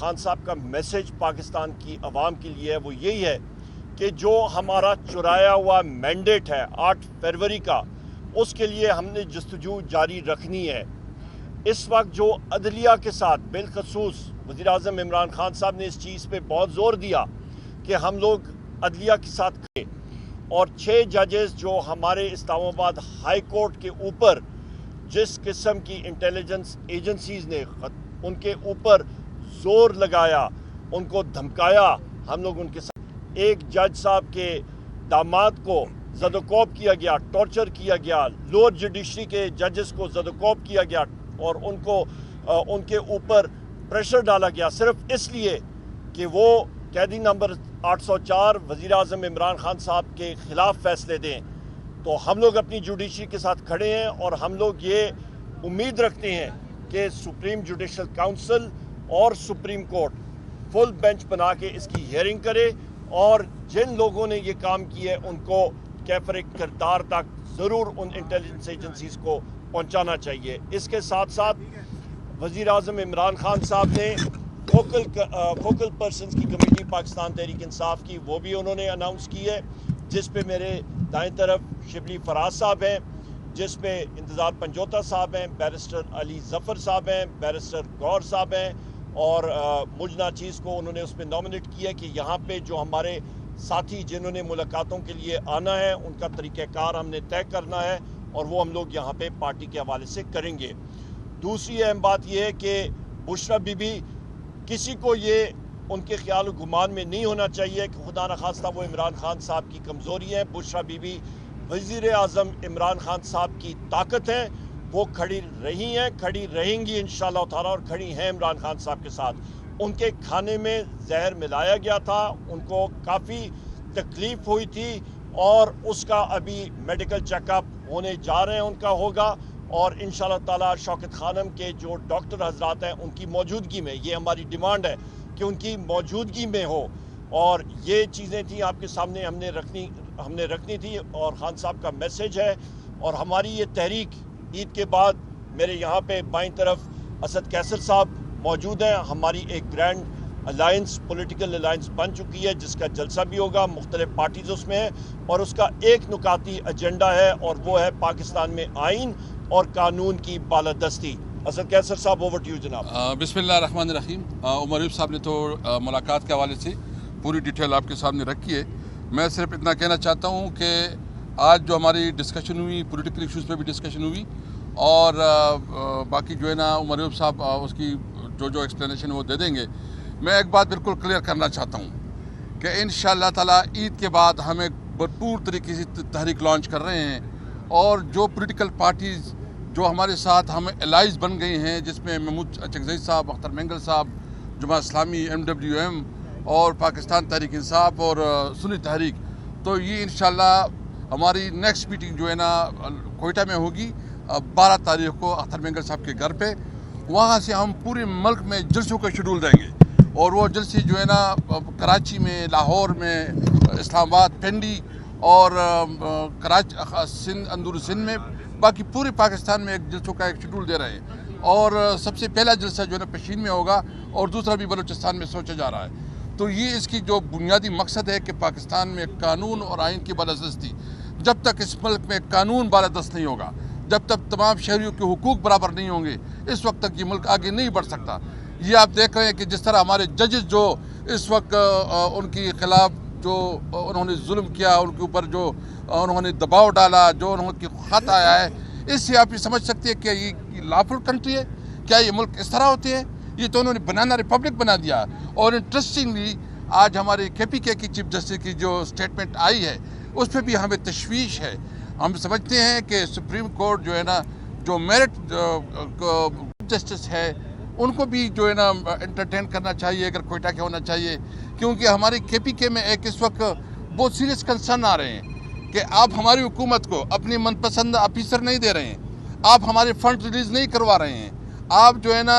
خان صاحب کا میسیج پاکستان کی عوام کے لیے ہے وہ یہی ہے کہ جو ہمارا چرایا ہوا مینڈیٹ ہے 8 فروری کا، اس کے لیے ہم نے جستجو جاری رکھنی ہے۔ اس وقت جو عدلیہ کے ساتھ بالخصوص وزیر اعظم عمران خان صاحب نے اس چیز پہ بہت زور دیا کہ ہم لوگ عدلیہ کے ساتھ کھڑے، اور 6 ججز جو ہمارے اسلام آباد ہائی کورٹ کے اوپر جس قسم کی انٹیلیجنس ایجنسیز نے ان کے اوپر زور لگایا، ان کو دھمکایا، ہم لوگ ان کے ساتھ ایک جج صاحب کے داماد کو زد و کوب کیا گیا، ٹارچر کیا گیا، لوور جوڈیشری کے ججز کو زد و کوب کیا گیا اور ان کے اوپر پریشر ڈالا گیا صرف اس لیے کہ وہ قیدی نمبر 804 وزیر اعظم عمران خان صاحب کے خلاف فیصلے دیں۔ تو ہم لوگ اپنی جوڈیشری کے ساتھ کھڑے ہیں اور ہم لوگ یہ امید رکھتے ہیں کہ سپریم جوڈیشل کاؤنسل اور سپریم کورٹ فل بینچ بنا کے اس کی ہیئرنگ کرے، اور جن لوگوں نے یہ کام کیا ہے ان کو کیفر کردار تک ضرور ان انٹیلیجنس ایجنسیز کو پہنچانا چاہیے۔ اس کے ساتھ ساتھ وزیر اعظم عمران خان صاحب نے فوکل پرسنز کی کمیٹی پاکستان تحریک انصاف کی وہ بھی انہوں نے اناؤنس کی ہے، جس پہ میرے دائیں طرف شبلی فراز صاحب ہیں، جس پہ انتظار پنجوتا صاحب ہیں، بیرسٹر علی ظفر صاحب ہیں، بیرسٹر گور صاحب ہیں، اور مجنا چیز کو انہوں نے اس پہ نامنیٹ کیا کہ یہاں پہ جو ہمارے ساتھی جنہوں نے ملاقاتوں کے لیے آنا ہے ان کا طریقہ کار ہم نے طے کرنا ہے، اور وہ ہم لوگ یہاں پہ پارٹی کے حوالے سے کریں گے۔ دوسری اہم بات یہ ہے کہ بشرا بی بی، کسی کو یہ ان کے خیال و گمان میں نہیں ہونا چاہیے کہ خدا نخواستہ وہ عمران خان صاحب کی کمزوری ہے۔ بشرا بی بی وزیر اعظم عمران خان صاحب کی طاقت ہے، وہ کھڑی رہی ہیں، کھڑی رہیں گی انشاءاللہ تعالی، اور کھڑی ہیں عمران خان صاحب کے ساتھ۔ ان کے کھانے میں زہر ملایا گیا تھا، ان کو کافی تکلیف ہوئی تھی، اور اس کا ابھی میڈیکل چیک اپ ہونے جا رہے ہیں، ان کا ہوگا، اور انشاءاللہ تعالی شوکت خانم کے جو ڈاکٹر حضرات ہیں ان کی موجودگی میں، یہ ہماری ڈیمانڈ ہے کہ ان کی موجودگی میں ہو، اور یہ چیزیں تھیں آپ کے سامنے ہم نے رکھنی تھی، اور خان صاحب کا میسیج ہے۔ اور ہماری یہ تحریک عید کے بعد میرے یہاں پہ بائیں طرف اسد کیسر صاحب موجود ہیں، ہماری ایک گرینڈ الائنس پولیٹیکل الائنس بن چکی ہے جس کا جلسہ بھی ہوگا، مختلف پارٹیز اس میں ہیں، اور اس کا ایک نکاتی ایجنڈا ہے، اور وہ ہے پاکستان میں آئین اور قانون کی بالادستی۔ اسد کیسر صاحب، اوور ٹو یو جناب۔ بسم اللہ الرحمن الرحیم۔ عمر یوسف صاحب نے تو ملاقات کے حوالے سے پوری ڈیٹیل آپ کے سامنے رکھی ہے۔ میں صرف اتنا کہنا چاہتا ہوں کہ آج جو ہماری ڈسکشن ہوئی، پولیٹیکل ایشوز پہ بھی ڈسکشن ہوئی، اور باقی جو ہے نا عمر یوسف صاحب اس کی جو ایکسپلینیشن وہ دے دیں گے۔ میں ایک بات بالکل کلیئر کرنا چاہتا ہوں کہ انشاءاللہ تعالی عید کے بعد ہم ایک بھرپور طریقے سے تحریک لانچ کر رہے ہیں، اور جو پولیٹیکل پارٹیز جو ہمارے ساتھ ہمیں الائز بن گئی ہیں، جس میں محمود چکزئی صاحب، اختر مینگل صاحب، جماعت اسلامی، MWM اور پاکستان تحریک انصاف اور سنی تحریک، تو یہ انشاءاللہ ہماری نیکسٹ میٹنگ جو ہے نا کوئٹہ میں ہوگی 12 تاریخ کو اختر مینگل صاحب کے گھر پہ۔ وہاں سے ہم پورے ملک میں جلسوں کا شیڈول دیں گے، اور وہ جلسے جو ہے نا کراچی میں، لاہور میں، اسلام آباد، پنڈی اور سندھ، اندور سندھ میں، باقی پورے پاکستان میں ایک جلسوں کا ایک شیڈول دے رہے ہیں، اور سب سے پہلا جلسہ جو ہے نا پشین میں ہوگا، اور دوسرا بھی بلوچستان میں سوچا جا رہا ہے۔ تو یہ اس کی جو بنیادی مقصد ہے کہ پاکستان میں قانون اور آئین کی بالادستی، جب تک اس ملک میں قانون بالادست نہیں ہوگا، جب تک تمام شہریوں کے حقوق برابر نہیں ہوں گے، اس وقت تک یہ ملک آگے نہیں بڑھ سکتا۔ یہ آپ دیکھ رہے ہیں کہ جس طرح ہمارے ججز جو اس وقت ان کے خلاف جو انہوں نے ظلم کیا، ان کے اوپر جو انہوں نے دباؤ ڈالا، جو انہوں کے خط آیا ہے، اس سے آپ یہ سمجھ سکتے ہیں کہ یہ لافل کنٹری ہے، کیا یہ ملک اس طرح ہوتے ہیں؟ یہ تو انہوں نے بنانا ریپبلک بنا دیا۔ اور انٹرسٹنگلی آج ہمارے KPK کی چیف جسٹس کی جو سٹیٹمنٹ آئی ہے، اس پہ بھی ہمیں تشویش ہے۔ ہم سمجھتے ہیں کہ سپریم کورٹ جو ہے نا، جو میرٹ جسٹس ہے، ان کو بھی جو ہے نا انٹرٹین کرنا چاہیے، اگر کوئٹہ کے ہونا چاہیے، کیونکہ ہمارے KPK میں ایک اس وقت بہت سیریس کنسرن آ رہے ہیں کہ آپ ہماری حکومت کو اپنی من پسند آفیسر نہیں دے رہے ہیں، آپ ہمارے فنڈ ریلیز نہیں کروا رہے ہیں، آپ جو ہے نا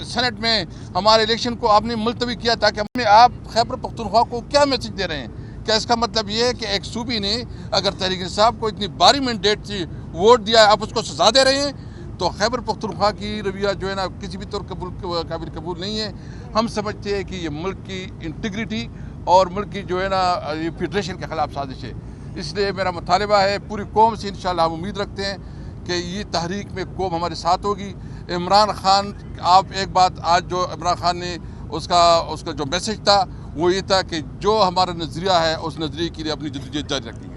سینٹ میں ہمارے الیکشن کو آپ نے ملتوی کیا، تاکہ آپ خیبر پختونخوا کو کیا میسج دے رہے ہیں؟ کیا اس کا مطلب یہ ہے کہ ایک صوبی نے اگر تحریک انصاف کو اتنی باری مینڈیٹ سے ووٹ دیا ہے، آپ اس کو سزا دے رہے ہیں؟ تو خیبر پختونخوا کی رویہ جو ہے نا کسی بھی طور قابل قبول نہیں ہے. ہم سمجھتے ہیں کہ یہ ملک کی انٹیگریٹی اور ملک کی جو ہے نا یہ فیڈریشن کے خلاف سازش ہے. اس لیے میرا مطالبہ ہے پوری قوم سے، انشاءاللہ ہم امید رکھتے ہیں کہ یہ تحریک میں قوم ہمارے ساتھ ہوگی. عمران خان، آپ ایک بات آج جو عمران خان نے اس کا جو میسج تھا وہ یہ تھا کہ جو ہمارا نظریہ ہے اس نظریے کے لیے اپنی جدوجہد جاری رکھیں گے.